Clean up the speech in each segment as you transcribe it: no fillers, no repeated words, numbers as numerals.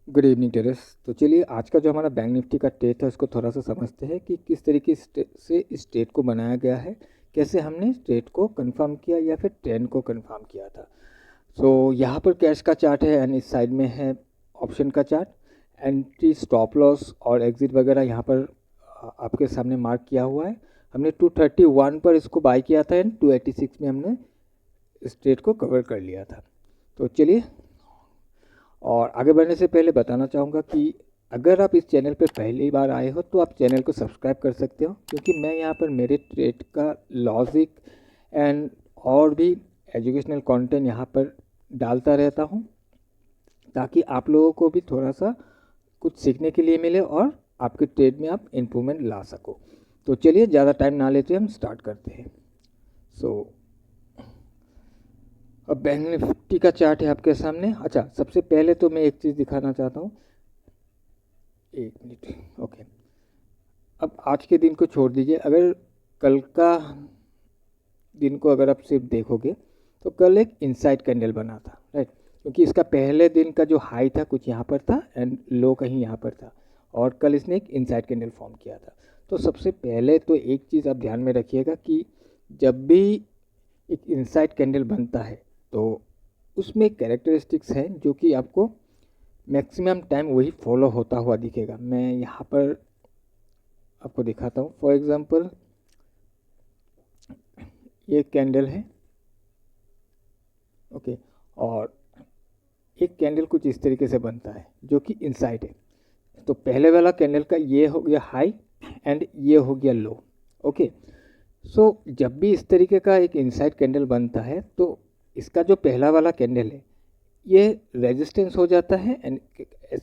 Good evening terrace. तो चलिए आज का जो हमारा बैंक निफ्टी का ट्रेड है उसको थोड़ा सा समझते हैं कि किस तरीके से इस ट्रेड को बनाया गया है, कैसे हमने ट्रेड को कंफर्म किया या फिर ट्रेंड को कंफर्म किया था। सो यहाँ पर कैश का चार्ट है एंड इस साइड में है ऑप्शन का चार्ट। एंट्री, स्टॉप लॉस और एग्जिट वगैरह यहाँ पर आपके सामने मार्क किया हुआ है। हमने 231 पर इसको बाय किया था एंड 286 में हमने इस ट्रेड को कवर कर लिया था। तो चलिए, और आगे बढ़ने से पहले बताना चाहूँगा कि अगर आप इस चैनल पर पहली बार आए हो तो आप चैनल को सब्सक्राइब कर सकते हो, क्योंकि मैं यहाँ पर मेरे ट्रेड का लॉजिक एंड और भी एजुकेशनल कंटेंट यहाँ पर डालता रहता हूँ, ताकि आप लोगों को भी थोड़ा सा कुछ सीखने के लिए मिले और आपके ट्रेड में आप इम्प्रूवमेंट ला सको। तो चलिए, ज़्यादा टाइम ना लेते हम स्टार्ट करते हैं। अब बैंक निफ्टी का चार्ट है आपके सामने। अच्छा, सबसे पहले तो मैं एक चीज़ दिखाना चाहता हूँ। एक मिनट, ओके। अब आज के दिन को छोड़ दीजिए, अगर कल का दिन को अगर आप सिर्फ देखोगे तो कल एक इनसाइड कैंडल बना था, राइट। क्योंकि इसका पहले दिन का जो हाई था कुछ यहाँ पर था एंड लो कहीं यहाँ पर था, और कल इसने एक इनसाइड कैंडल फॉर्म किया था। तो सबसे पहले तो एक चीज़ आप ध्यान में रखिएगा कि जब भी एक इनसाइड कैंडल बनता है तो उसमें कैरेक्टरिस्टिक्स हैं जो कि आपको मैक्सिमम टाइम वही फॉलो होता हुआ दिखेगा। मैं यहाँ पर आपको दिखाता हूँ। फॉर एग्जांपल, ये कैंडल है, ओके, और एक कैंडल कुछ इस तरीके से बनता है जो कि इनसाइड है। तो पहले वाला कैंडल का ये हो गया हाई एंड ये हो गया लो, ओके। सो जब भी इस तरीके का एक इनसाइड कैंडल बनता है तो इसका जो पहला वाला कैंडल है ये रेजिस्टेंस हो जाता है, एंड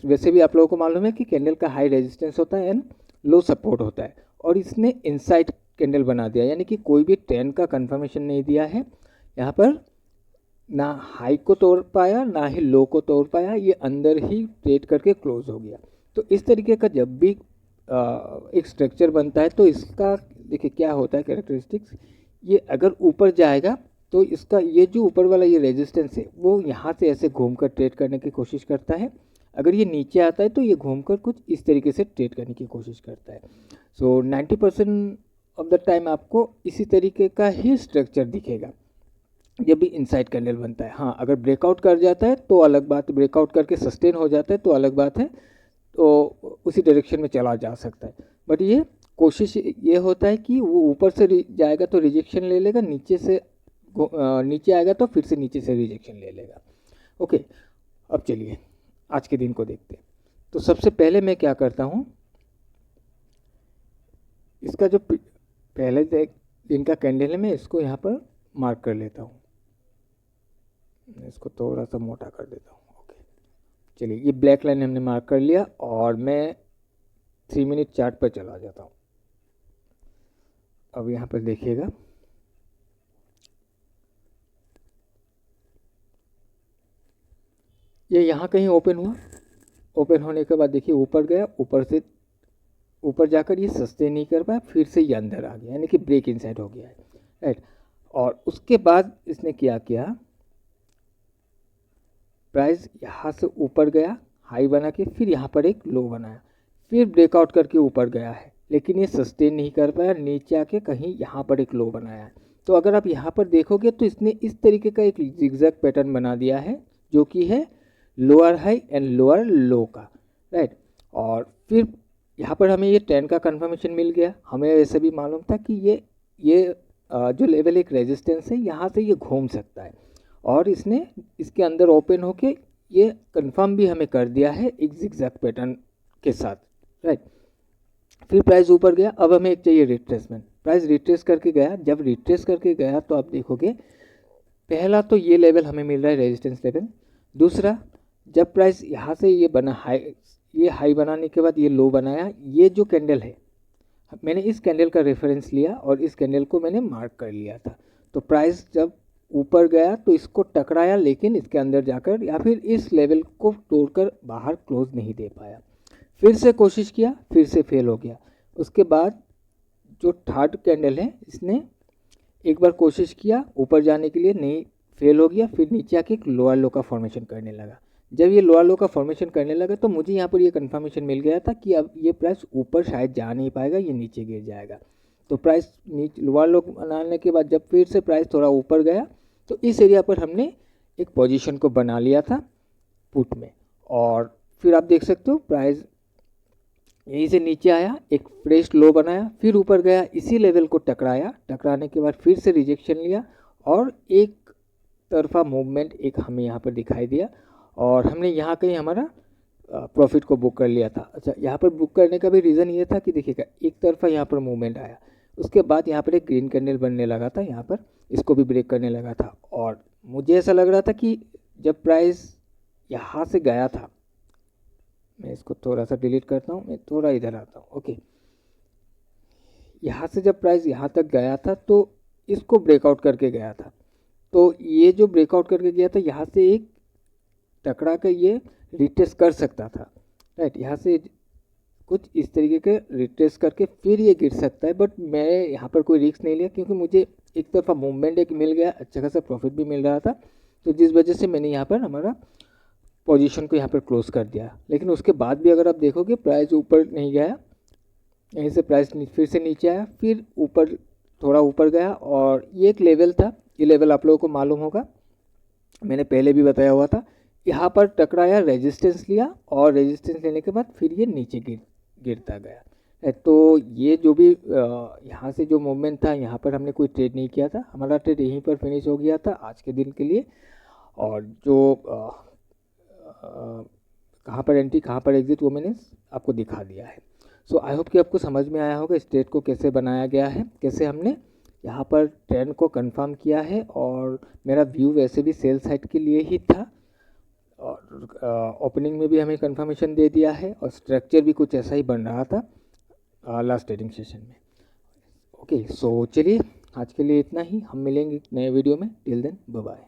वैसे भी आप लोगों को मालूम है कि कैंडल का हाई रेजिस्टेंस होता है एंड लो सपोर्ट होता है, और इसने इनसाइड कैंडल बना दिया, यानी कि कोई भी ट्रेंड का कंफर्मेशन नहीं दिया है यहाँ पर। ना हाई को तोड़ पाया ना ही लो को तोड़ पाया, ये अंदर ही ट्रेड करके क्लोज हो गया। तो इस तरीके का जब भी एक स्ट्रक्चर बनता है तो इसका देखिए क्या होता है कैरेक्टरिस्टिक्स। ये अगर ऊपर जाएगा तो इसका ये जो ऊपर वाला ये रेजिस्टेंस है वो यहाँ से ऐसे घूमकर ट्रेड करने की कोशिश करता है। अगर ये नीचे आता है तो ये घूमकर कुछ इस तरीके से ट्रेड करने की कोशिश करता है। सो 90% ऑफ द टाइम आपको इसी तरीके का ही स्ट्रक्चर दिखेगा जब भी इनसाइड कैंडल बनता है। हाँ, अगर ब्रेकआउट कर जाता है तो अलग बात, ब्रेकआउट करके सस्टेन हो जाता है तो अलग बात है, तो उसी डायरेक्शन में चला जा सकता है। बट ये कोशिश ये होता है कि वो ऊपर से जाएगा तो रिजेक्शन ले लेगा, नीचे से नीचे आएगा तो फिर से नीचे से रिजेक्शन ले लेगा, ओके। अब चलिए आज के दिन को देखते हैं। तो सबसे पहले मैं क्या करता हूँ, इसका जो पहले दिन का कैंडल है मैं इसको यहाँ पर मार्क कर लेता हूँ। इसको थोड़ा सा मोटा कर देता हूँ, ओके। चलिए, ये ब्लैक लाइन हमने मार्क कर लिया और मैं 3 मिनट चार्ट पर चला जाता हूँ। अब यहाँ पर देखिएगा, ये यहाँ कहीं ओपन हुआ, ओपन होने के बाद देखिए ऊपर गया, ऊपर से ऊपर जाकर ये सस्टेन नहीं कर पाया, फिर से ये अंदर आ गया, यानी कि ब्रेक इनसाइड हो गया है, राइट। और उसके बाद इसने क्या किया, प्राइस यहाँ से ऊपर गया हाई बना के, फिर यहाँ पर एक लो बनाया, फिर ब्रेकआउट करके ऊपर गया है, लेकिन ये सस्टेन नहीं कर पाया, नीचे आके कहीं यहाँ पर एक लो बनाया है। तो अगर आप यहाँ पर देखोगे तो इसने इस तरीके का एक जिगजैग पैटर्न बना दिया है जो कि है लोअर हाई एंड लोअर लो का, राइट। और फिर यहाँ पर हमें ये ट्रेंड का कंफर्मेशन मिल गया। हमें वैसे भी मालूम था कि ये जो लेवल एक रेजिस्टेंस है यहाँ से ये घूम सकता है, और इसने इसके अंदर ओपन होके ये कंफर्म भी हमें कर दिया है एक जिगजैग पैटर्न के साथ, राइट। फिर प्राइस ऊपर गया, अब हमें एक चाहिए रिट्रेसमेंट। प्राइस रिट्रेस करके गया, जब रिट्रेस करके गया तो आप देखोगे पहला तो ये लेवल हमें मिल रहा है रेजिस्टेंस लेवल। दूसरा, जब प्राइस यहाँ से ये बना हाई, ये हाई बनाने के बाद ये लो बनाया, ये जो कैंडल है मैंने इस कैंडल का रेफरेंस लिया और इस कैंडल को मैंने मार्क कर लिया था। तो प्राइस जब ऊपर गया तो इसको टकराया, लेकिन इसके अंदर जाकर या फिर इस लेवल को तोड़कर बाहर क्लोज नहीं दे पाया। फिर से कोशिश किया, फिर से फेल हो गया। उसके बाद जो थर्ड कैंडल है इसने एक बार कोशिश किया ऊपर जाने के लिए, नहीं, फेल हो गया, फिर नीचे आके एक लोअर लो का फॉर्मेशन करने लगा। जब ये लोअर लो का फॉर्मेशन करने लगा तो मुझे यहाँ पर ये कंफर्मेशन मिल गया था कि अब ये प्राइस ऊपर शायद जा नहीं पाएगा, ये नीचे गिर जाएगा। तो प्राइस नीचे लोअर लो बनाने के बाद जब फिर से प्राइस थोड़ा ऊपर गया तो इस एरिया पर हमने एक पोजीशन को बना लिया था पुट में, और फिर आप देख सकते हो प्राइस यहीं से नीचे आया, एक फ्रेश लो बनाया, फिर ऊपर गया, इसी लेवल को टकराया, टकराने के बाद फिर से रिजेक्शन लिया और एक तरफा मूवमेंट एक हमें यहाँ पर दिखाई दिया और हमने यहाँ कहीं हमारा प्रॉफिट को बुक कर लिया था। अच्छा, यहाँ पर बुक करने का भी रीज़न ये था कि देखिएगा एक तरफा यहाँ पर मूवमेंट आया, उसके बाद यहाँ पर एक ग्रीन कैंडल बनने लगा था, यहाँ पर इसको भी ब्रेक करने लगा था और मुझे ऐसा लग रहा था कि जब प्राइस यहाँ से गया था, मैं इसको थोड़ा सा डिलीट करता हूँ, मैं थोड़ा इधर आता हूँ। ओके, यहाँ से जब प्राइस यहाँ तक गया था तो इसको ब्रेकआउट करके गया था, तो ये जो ब्रेकआउट करके गया था यहाँ से एक टकरा कर ये रिट्रेस कर सकता था, राइट। यहाँ से कुछ इस तरीके के रिट्रेस करके फिर ये गिर सकता है, बट मैं यहाँ पर कोई रिस्क नहीं लिया क्योंकि मुझे एक तरफा मूवमेंट एक मिल गया, अच्छा खासा प्रॉफिट भी मिल रहा था, तो जिस वजह से मैंने यहाँ पर हमारा पोजीशन को यहाँ पर क्लोज कर दिया। लेकिन उसके बाद भी अगर आप देखोगे प्राइस ऊपर नहीं गया, यहीं से प्राइस फिर से नीचे आया, फिर ऊपर थोड़ा ऊपर गया और ये एक लेवल था, ये लेवल आप लोगों को मालूम होगा, मैंने पहले भी बताया हुआ था। यहाँ पर टकराया, रेजिस्टेंस लिया और रेजिस्टेंस लेने के बाद फिर ये नीचे गिरता गया। तो ये जो भी यहाँ से जो मूवमेंट था, यहाँ पर हमने कोई ट्रेड नहीं किया था, हमारा ट्रेड यहीं पर फिनिश हो गया था आज के दिन के लिए। और जो कहाँ पर एंट्री कहाँ पर एग्जिट वो मैंने आपको दिखा दिया है। सो आई होप कि आपको समझ में आया होगा स्ट्रेट को कैसे बनाया गया है, कैसे हमने यहाँ पर ट्रेंड को कंफर्म किया है। और मेरा व्यू वैसे भी सेल साइड के लिए ही था और ओपनिंग में भी हमें कंफर्मेशन दे दिया है और स्ट्रक्चर भी कुछ ऐसा ही बन रहा था लास्ट ट्रेडिंग सेशन में। ओके, सो चलिए आज के लिए इतना ही, हम मिलेंगे नए वीडियो में। Till then bye bye.